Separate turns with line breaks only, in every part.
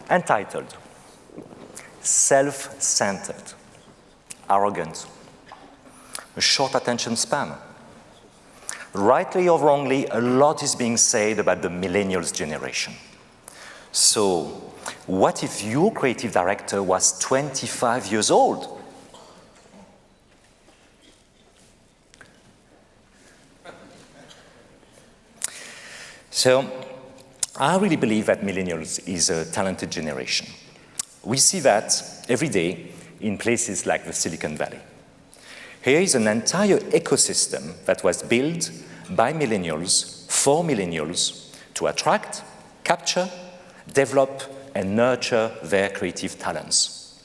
Entitled, self-centered, arrogant, a short attention span. Rightly or wrongly, a lot is being said about the millennials generation. So, what if your creative director was 25 years old? So, I really believe that millennials is a talented generation. We see that every day in places like the Silicon Valley. Here is an entire ecosystem that was built by millennials, for millennials, to attract, capture, develop, and nurture their creative talents.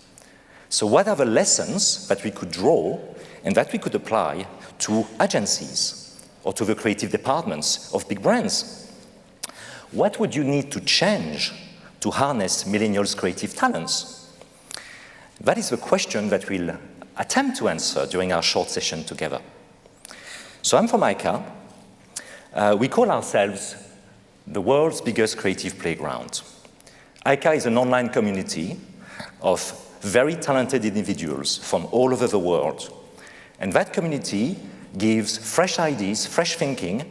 So what are the lessons that we could draw and that we could apply to agencies or to the creative departments of big brands? What would you need to change to harness millennials' creative talents? That is the question that we'll attempt to answer during our short session together. So I'm from Eyeka. We call ourselves the world's biggest creative playground. Eyeka is an online community of very talented individuals from all over the world. And that community gives fresh ideas, fresh thinking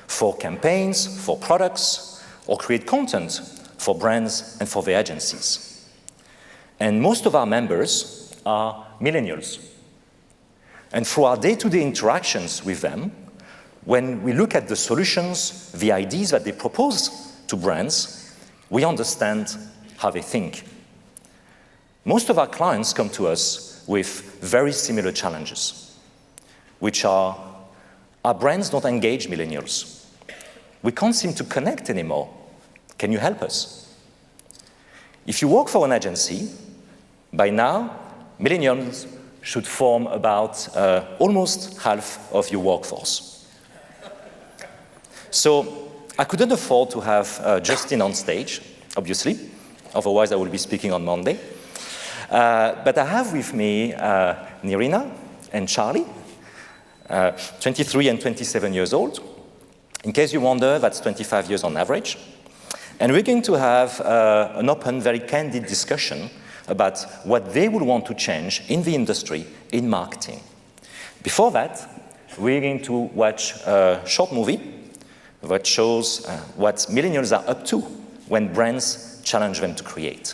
for campaigns, for products, or create content for brands and for their agencies. And most of our members are millennials. And through our day-to-day interactions with them, when we look at the solutions, the ideas that they propose to brands, we understand how they think. Most of our clients come to us with very similar challenges, which are, our brands don't engage millennials. We can't seem to connect anymore. Can you help us? If you work for an agency, by now, millennials should form about almost half of your workforce. So I couldn't afford to have Justin on stage, obviously, otherwise I will be speaking on Monday. But I have with me Nirina and Charlie, 23 and 27 years old. In case you wonder, that's 25 years on average. And we're going to have an open, very candid discussion about what they would want to change in the industry, in marketing. Before that, we're going to watch a short movie that shows what millennials are up to when brands challenge them to create.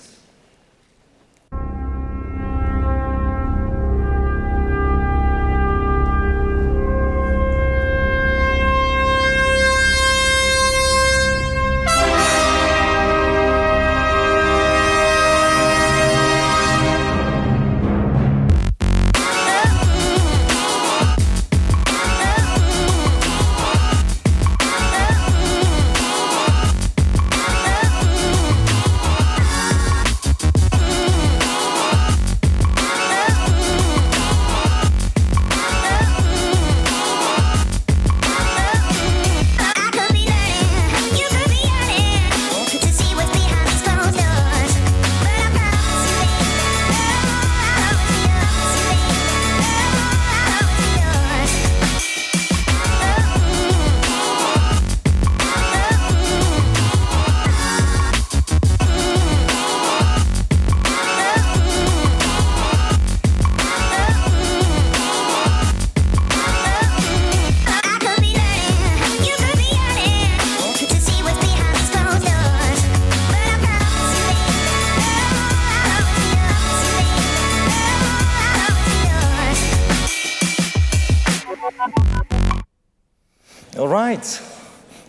All right.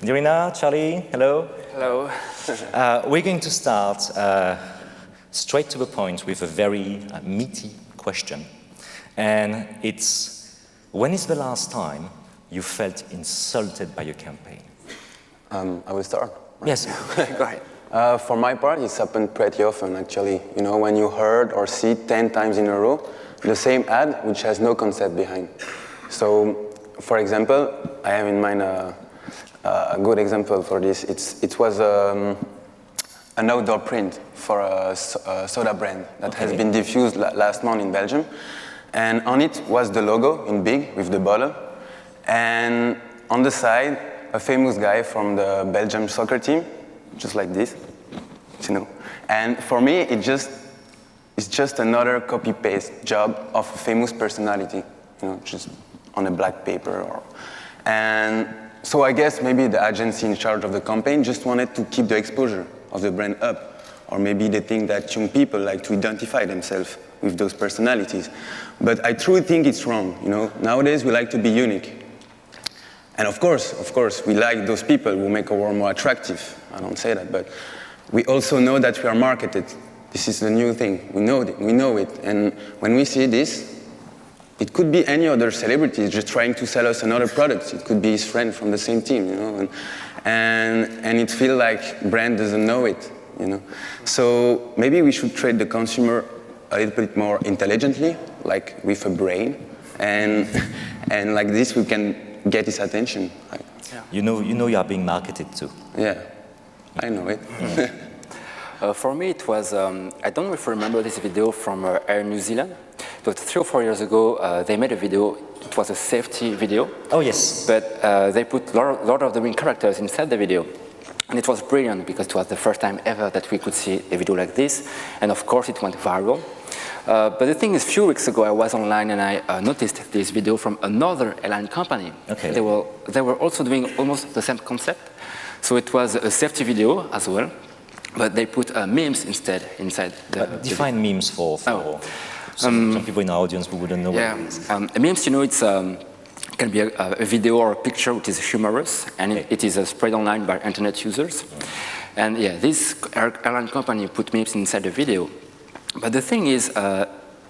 Nirina, Charlie, hello.
Hello.
We're going to start straight to the point with a very meaty question. And it's, when is the last time you felt insulted by your campaign?
I will start. Right?
Yes.
Go ahead. For my part, it's happened pretty often, actually. You know, when you heard or see 10 times in a row the same ad, which has no concept behind. So, for example, I have in mind a good example for this. It was an outdoor print for a soda brand that has been diffused last month in Belgium. And on it was the logo in big with the bottle. And on the side, a famous guy from the Belgium soccer team just like this, you know. And for me, it's just another copy-paste job of a famous personality, you know, just on a black paper. And so I guess maybe the agency in charge of the campaign just wanted to keep the exposure of the brand up. Or maybe they think that young people like to identify themselves with those personalities. But I truly think it's wrong, you know. Nowadays, we like to be unique. And of course, we like those people who make our world more attractive. I don't say that, but we also know that we are marketed. This is the new thing. We know it. And when we see this, it could be any other celebrity just trying to sell us another product. It could be his friend from the same team, you know. And it feels like brand doesn't know it, you know. So maybe we should treat the consumer a little bit more intelligently, like with a brain, and like this we can get his attention.
Yeah. You know you are being marketed to.
Yeah, I know it.
For me, it was, I don't know if you remember this video from Air New Zealand, but 3 or 4 years ago, they made a video. It was a safety video.
Oh, yes.
But they put Lord of the Rings characters inside the video. And it was brilliant because it was the first time ever that we could see a video like this. And of course, it went viral. But the thing is, a few weeks ago, I was online and I noticed this video from another airline company.
Okay.
They were also doing almost the same concept. So it was a safety video as well. But they put memes instead inside the
define
video.
Memes for some people in our audience who wouldn't know what it is.
Memes, you know, it's can be a video or a picture which is humorous, and it is spread online by internet users. And yeah, this airline company put memes inside the video. But the thing is,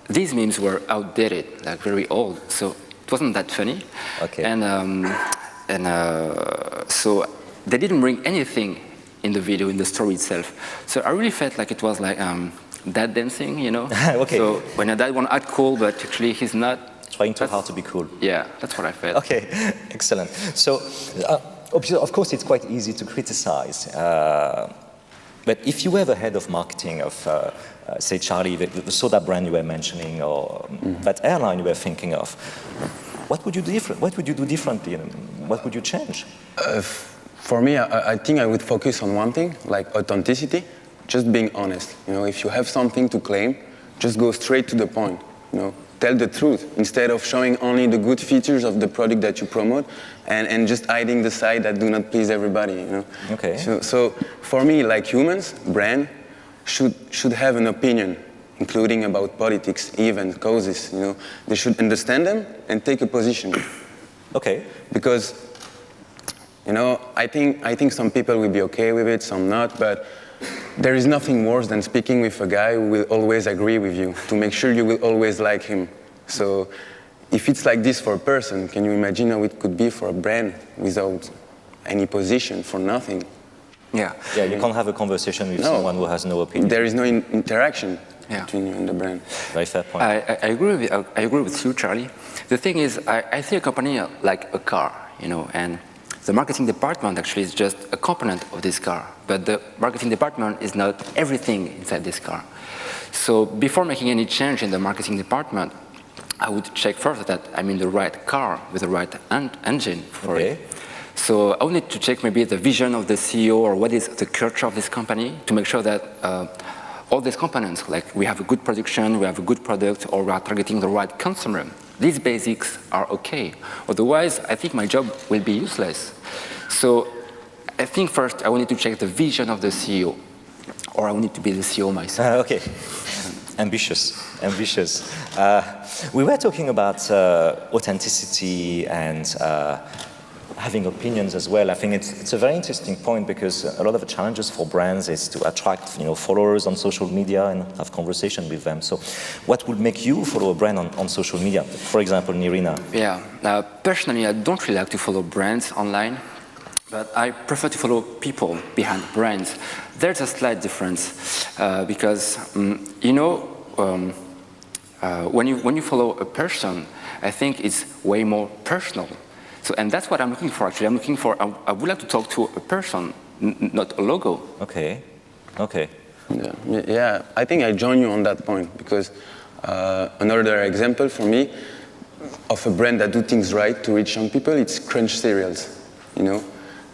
these memes were outdated, like very old, so it wasn't that funny.
Okay.
And so they didn't bring anything in the video, in the story itself. So I really felt like it was like dad dancing, you know?
Okay.
So when a dad want to act cool, but actually he's not.
Trying too hard to be cool.
Yeah, that's what I felt.
Okay, excellent. So, of course, it's quite easy to criticize. But if you were the head of marketing of, say, Charlie, the soda brand you were mentioning, or that airline you were thinking of, what would you do different? What would you do differently? And what would you change?
For me, I think I would focus on one thing, like authenticity, just being honest. You know, if you have something to claim, just go straight to the point. You know, tell the truth instead of showing only the good features of the product that you promote, and just hiding the side that do not please everybody. You know.
Okay.
So for me, like humans, brand should have an opinion, including about politics, events, causes. You know, they should understand them and take a position.
Okay.
Because, you know, I think some people will be okay with it, some not, but there is nothing worse than speaking with a guy who will always agree with you, to make sure you will always like him. So if it's like this for a person, can you imagine how it could be for a brand without any position, for nothing?
Yeah.
Yeah, you can't have a conversation with someone who has no opinion.
There is no interaction between you and the brand.
Very fair point.
I agree with you, Charlie. The thing is, I see a company like a car, you know, and the marketing department actually is just a component of this car, but the marketing department is not everything inside this car. So before making any change in the marketing department, I would check first that I'm in the right car with the right engine for it. So I would need to check maybe the vision of the CEO or what is the culture of this company to make sure that all these components, like we have a good production, we have a good product, or we are targeting the right consumer. These basics are okay. Otherwise, I think my job will be useless. So I think first I will need to check the vision of the CEO, or I will need to be the CEO myself.
Okay. Ambitious. We were talking about authenticity and having opinions as well. I think it's a very interesting point because a lot of the challenges for brands is to attract, you know, followers on social media and have conversation with them. So what would make you follow a brand on social media? For example, Nirina.
Yeah, personally, I don't really like to follow brands online, but I prefer to follow people behind brands. There's a slight difference because, you know, when you follow a person, I think it's way more personal. So, and that's what I'm looking for, actually. I'm looking for, I would like to talk to a person, not a logo.
Okay.
Yeah, I think I join you on that point because another example for me of a brand that do things right to reach young people, it's Crunch cereals. You know,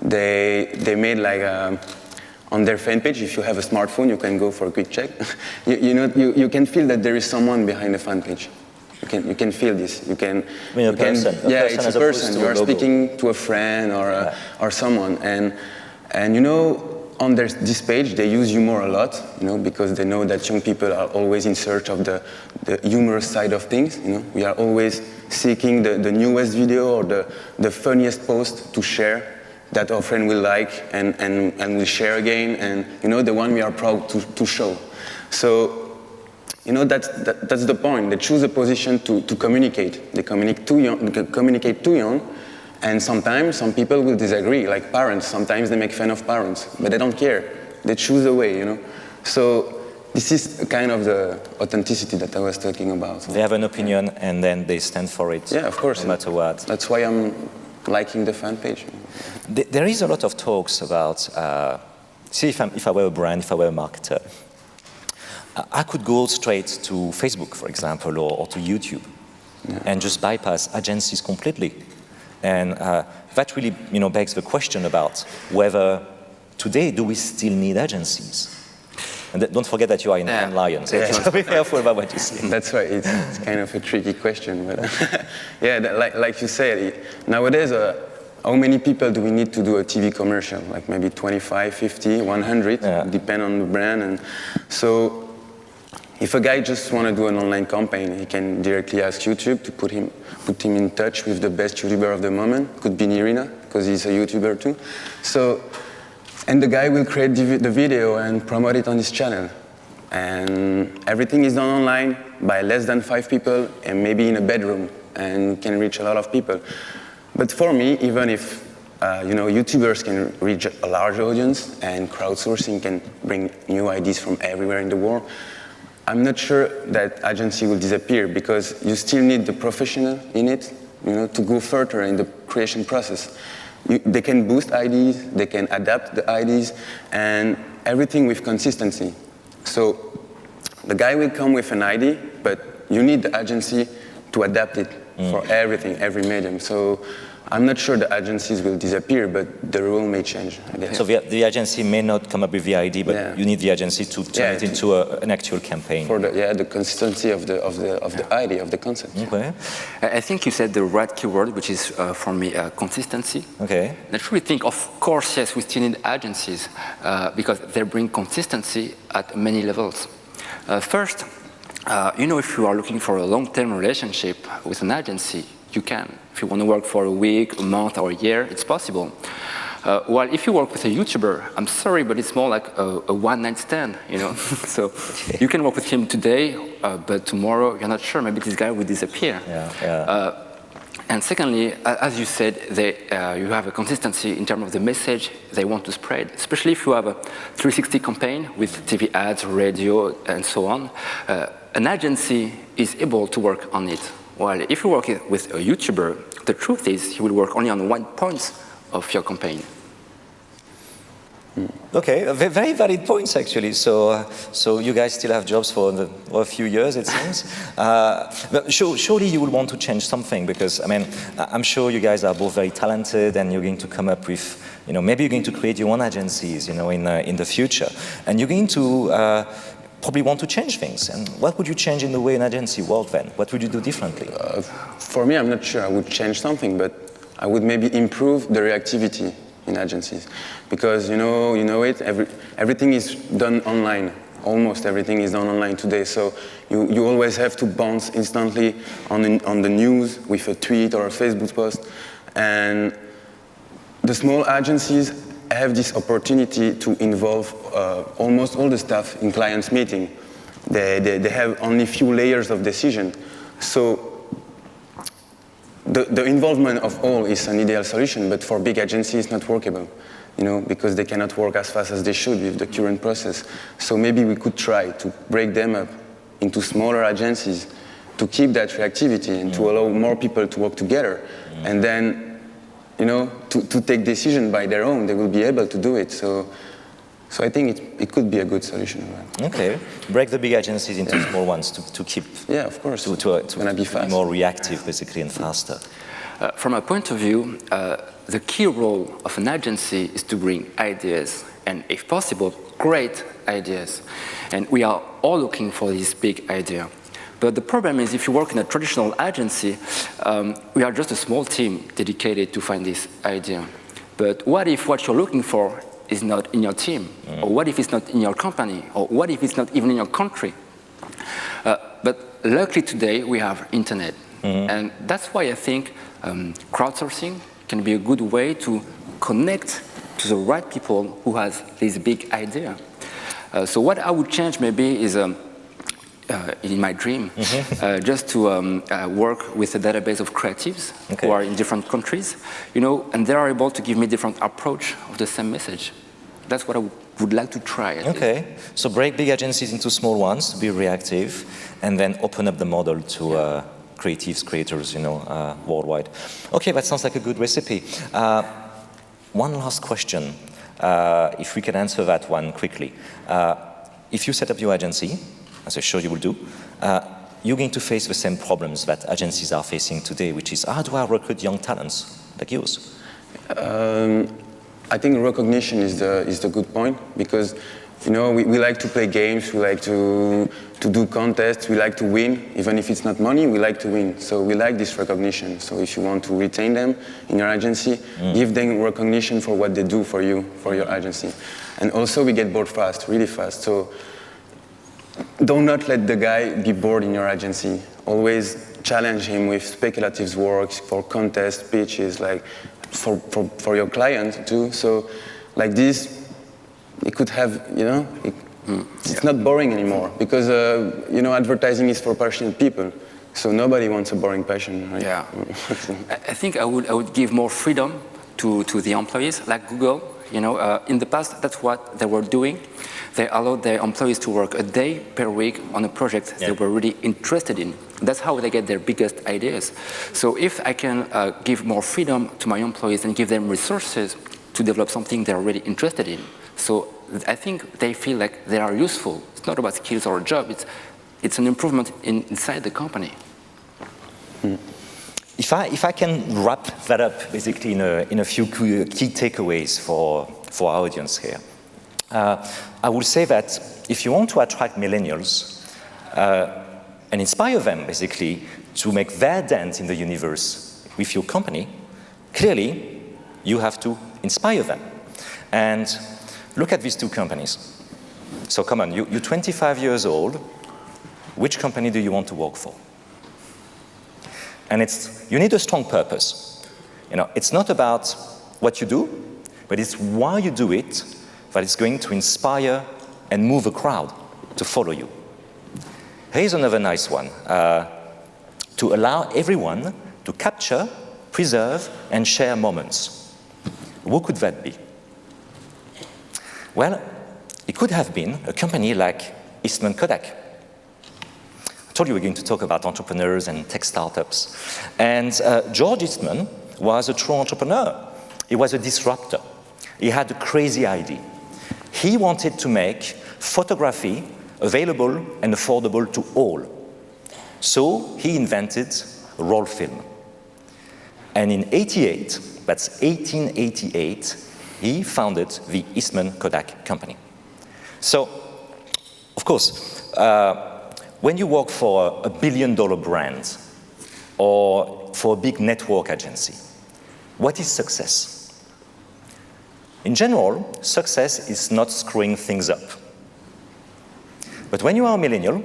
they made like on their fan page, if you have a smartphone, you can go for a quick check. You can feel that there is someone behind the fan page. You can feel this. You can.
I mean, person.
Yeah,
person
it's a person. You are speaking to a friend or someone, and on this page they use humor a lot, because they know that young people are always in search of the humorous side of things. We are always seeking the newest video or the funniest post to share that our friend will like and will share again, and the one we are proud to show. So. That's the point. They choose a position to communicate. They communicate too young, and sometimes some people will disagree, like parents. Sometimes they make fun of parents, but they don't care. They choose a way, So this is kind of the authenticity that I was talking about.
They have an opinion, and then they stand for it.
Yeah, of course.
No matter what.
That's why I'm liking the fan page.
There is a lot of talks about, if I were a brand, if I were a marketer, I could go straight to Facebook, for example, or to YouTube, and just bypass agencies completely. And that really, begs the question about whether today do we still need agencies? And don't forget that you are in Cannes Lions. So be careful about what you say.
That's right. It's kind of a tricky question, but like you said, nowadays, how many people do we need to do a TV commercial? Like maybe 25, 50, 100, depend on the brand, and so. If a guy just want to do an online campaign, he can directly ask YouTube to put him in touch with the best YouTuber of the moment. Could be Nirina, because he's a YouTuber too. So, and the guy will create the video and promote it on his channel. And everything is done online by less than 5 people and maybe in a bedroom, and can reach a lot of people. But for me, even if YouTubers can reach a large audience and crowdsourcing can bring new ideas from everywhere in the world, I'm not sure that agency will disappear, because you still need the professional in it, to go further in the creation process. They can boost ideas, they can adapt the ideas, and everything with consistency. So the guy will come with an idea, but you need the agency to adapt it for everything, every medium. So I'm not sure the agencies will disappear, but the role may change, I guess.
So the agency may not come up with the idea, but you need the agency to turn it into an actual campaign.
For the consistency of the idea, of the concept.
Okay.
I think you said the right keyword, which is for me consistency.
Okay.
I truly think, of course, yes, we still need agencies because they bring consistency at many levels. First, if you are looking for a long-term relationship with an agency, you can. If you want to work for a week, a month, or a year, it's possible. While if you work with a YouTuber, I'm sorry, but it's more like a one-night stand, So you can work with him today, but tomorrow you're not sure. Maybe this guy will disappear. And secondly, as you said, you have a consistency in terms of the message they want to spread, especially if you have a 360 campaign with TV ads, radio, and so on. An agency is able to work on it. While if you work with a YouTuber, the truth is he will work only on one point of your campaign.
Okay, very valid points actually. So you guys still have jobs for a few years, it seems. But surely you will want to change something, because I'm sure you guys are both very talented, and you're going to come up with, maybe you're going to create your own agencies, in the future, and you're going to probably want to change things. And what would you change in the way an agency worked then? What would you do differently?
For me, I'm not sure I would change something, but I would maybe improve the reactivity in agencies, because everything is done online. Almost everything is done online today, so you always have to bounce instantly on the news with a tweet or a Facebook post, and the small agencies have this opportunity to involve almost all the staff in clients' meeting. They have only few layers of decision, so the involvement of all is an ideal solution, but for big agencies it's not workable, because they cannot work as fast as they should with the current process. So maybe we could try to break them up into smaller agencies to keep that reactivity and to allow more people to work together, and then to take decision by their own. They will be able to do it. So I think it could be a good solution.
Okay, break the big agencies into small ones to keep.
Yeah, of course.
To be more reactive, basically, and faster.
From a point of view, the key role of an agency is to bring ideas and if possible, great ideas. And we are all looking for this big idea. But the problem is if you work in a traditional agency, we are just a small team dedicated to find this idea. But what if what you're looking for is not in your team? Or what if it's not in your company? Or what if it's not even in your country? But luckily today we have internet. And that's why I think crowdsourcing can be a good way to connect to the right people who has this big idea. So what I would change maybe is in my dream, just to work with a database of creatives who are in different countries, and they are able to give me different approach of the same message. That's what I would like to try.
Okay, so break big agencies into small ones to be reactive, and then open up the model to creatives, creators, worldwide. Okay, that sounds like a good recipe. One last question, if we can answer that one quickly. If you set up your agency, as I'm sure you will do, you're going to face the same problems that agencies are facing today, which is, how do I recruit young talents like yours?
I think recognition is the good point, because we like to play games, we like to do contests, we like to win. Even if it's not money, we like to win. So we like this recognition. So if you want to retain them in your agency, give them recognition for what they do for you, for your agency. And also we get bored fast, really fast. So do not let the guy be bored in your agency. Always challenge him with speculative works for contest pitches, like for your client too. So like this, it could have, it's not boring anymore, because, advertising is for passionate people. So nobody wants a boring passion, right?
Yeah. I think I would give more freedom to the employees, like Google. In the past, that's what they were doing. They allowed their employees to work a day per week on a project they were really interested in. That's how they get their biggest ideas. So if I can give more freedom to my employees and give them resources to develop something they're really interested in, so I think they feel like they are useful. It's not about skills or a job. It's an improvement inside the company.
If I can wrap that up basically in a few key takeaways for our audience here, I will say that if you want to attract millennials and inspire them basically to make their dent in the universe with your company, clearly you have to inspire them. And look at these two companies. So come on, you're 25 years old. Which company do you want to work for? And you need a strong purpose. It's not about what you do, but it's why you do it that is going to inspire and move a crowd to follow you. Here's another nice one. To allow everyone to capture, preserve, and share moments. Who could that be? Well, it could have been a company like Eastman Kodak. I told you we're going to talk about entrepreneurs and tech startups. And George Eastman was a true entrepreneur. He was a disruptor. He had a crazy idea. He wanted to make photography available and affordable to all. So he invented roll film. And in 88, that's 1888, he founded the Eastman Kodak Company. So, of course, when you work for a billion-dollar brand or for a big network agency, what is success? In general, success is not screwing things up. But when you are a millennial,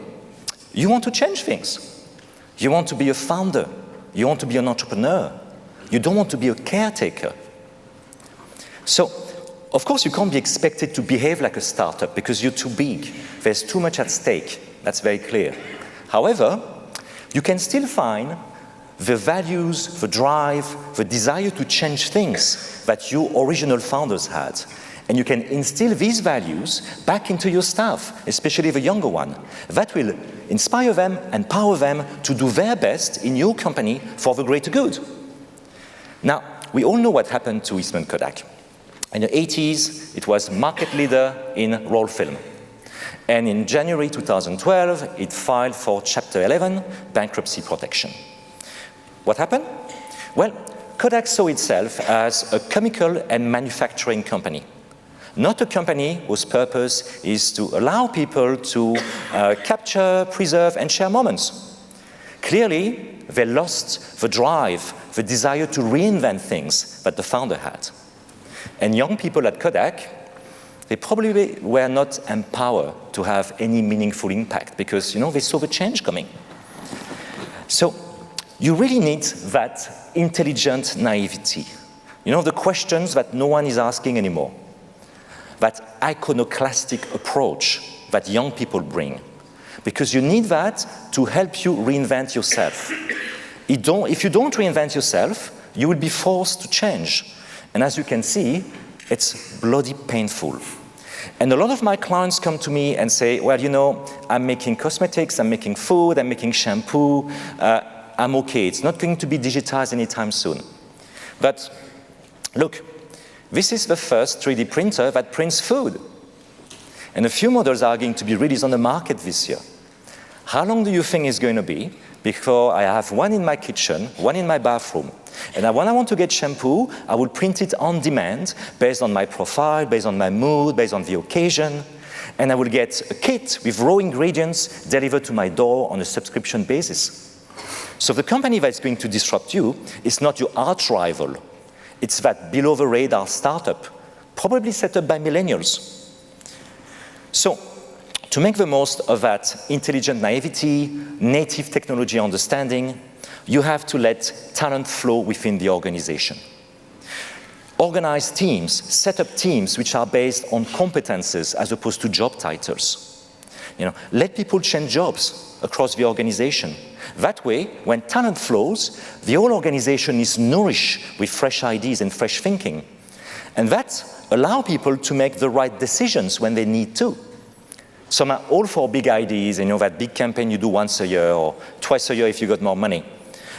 you want to change things. You want to be a founder. You want to be an entrepreneur. You don't want to be a caretaker. So, of course, you can't be expected to behave like a startup because you're too big. There's too much at stake. That's very clear. However, you can still find the values, the drive, the desire to change things that your original founders had. And you can instill these values back into your staff, especially the younger one. That will inspire them, empower them to do their best in your company for the greater good. Now, we all know what happened to Eastman Kodak. In the 80s, it was market leader in roll film. And in January 2012, it filed for Chapter 11, bankruptcy protection. What happened? Well, Kodak saw itself as a chemical and manufacturing company. not a company whose purpose is to allow people to capture, preserve, and share moments. Clearly, they lost the drive, the desire to reinvent things that the founder had. And young people at Kodak, they probably were not empowered to have any meaningful impact because, they saw the change coming. So you really need that intelligent naivety. The questions that no one is asking anymore. That iconoclastic approach that young people bring. Because you need that to help you reinvent yourself. If you don't reinvent yourself, you will be forced to change. And as you can see, it's bloody painful. And a lot of my clients come to me and say, well, I'm making cosmetics, I'm making food, I'm making shampoo, I'm okay. It's not going to be digitized anytime soon. But look, this is the first 3D printer that prints food. And a few models are going to be released on the market this year. How long do you think it's going to be before I have one in my kitchen, one in my bathroom, and when I want to get shampoo, I will print it on demand based on my profile, based on my mood, based on the occasion, and I will get a kit with raw ingredients delivered to my door on a subscription basis. So the company that's going to disrupt you is not your arch rival. It's that below-the-radar startup, probably set up by millennials. So to make the most of that intelligent naivety, native technology understanding, you have to let talent flow within the organization. Organize teams, set up teams which are based on competences as opposed to job titles. Let people change jobs across the organization. That way, when talent flows, the whole organization is nourished with fresh ideas and fresh thinking. And that allows people to make the right decisions when they need to. Some are all for big ideas, that big campaign you do once a year or twice a year if you got more money.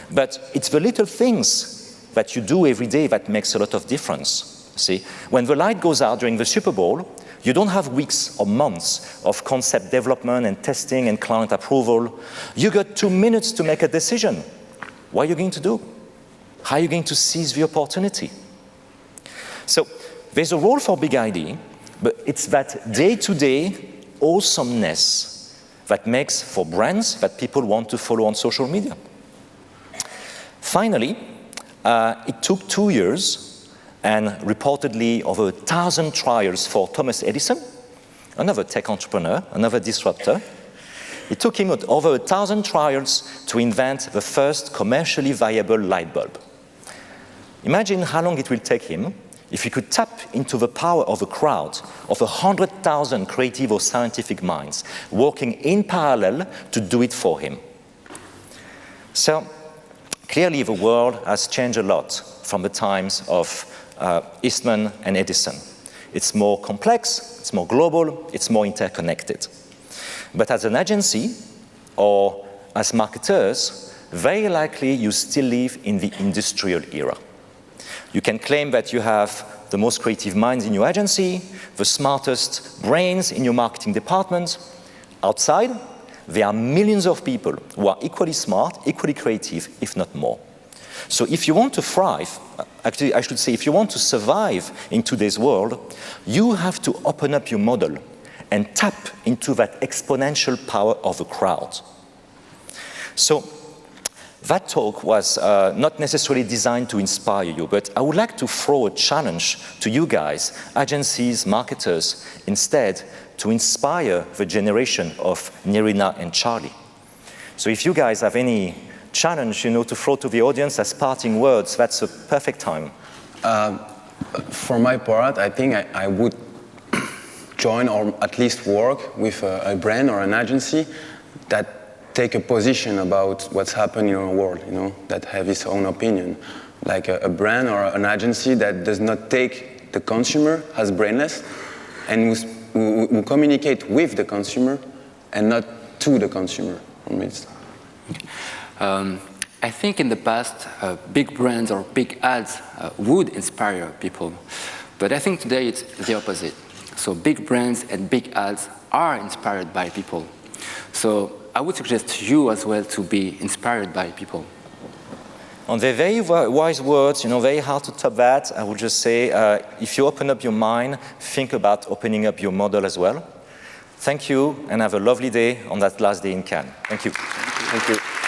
But it's the little things that you do every day that makes a lot of difference. See, when the light goes out during the Super Bowl, you don't have weeks or months of concept development and testing and client approval. You got 2 minutes to make a decision. What are you going to do? How are you going to seize the opportunity? So there's a role for big idea, but it's that day-to-day awesomeness that makes for brands that people want to follow on social media. Finally, it took 2 years and reportedly over 1,000 trials for Thomas Edison, another tech entrepreneur, another disruptor. It took him over 1,000 trials to invent the first commercially viable light bulb. Imagine how long it will take him if he could tap into the power of a crowd of 100,000 creative or scientific minds working in parallel to do it for him. So, clearly, the world has changed a lot from the times of Eastman and Edison. It's more complex, it's more global, it's more interconnected. But as an agency or as marketers, very likely you still live in the industrial era. You can claim that you have the most creative minds in your agency, the smartest brains in your marketing department. Outside, there are millions of people who are equally smart, equally creative, if not more. So if you want to thrive, actually I should say if you want to survive in today's world, you have to open up your model and tap into that exponential power of the crowd. So that talk was not necessarily designed to inspire you, but I would like to throw a challenge to you guys, agencies, marketers, instead to inspire the generation of Nirina and Charlie. So if you guys have any challenge, to throw to the audience as parting words, that's a perfect time.
For my part, I think I would join or at least work with a brand or an agency that take a position about what's happening in our world, that have its own opinion. Like a brand or an agency that does not take the consumer as brainless and who communicate with the consumer and not to the consumer.
I think in the past, big brands or big ads would inspire people. But I think today it's the opposite. So big brands and big ads are inspired by people. So I would suggest to you as well to be inspired by people.
On their very wise words, very hard to top that, I would just say, if you open up your mind, think about opening up your model as well. Thank you, and have a lovely day on that last day in Cannes. Thank you.
Thank you.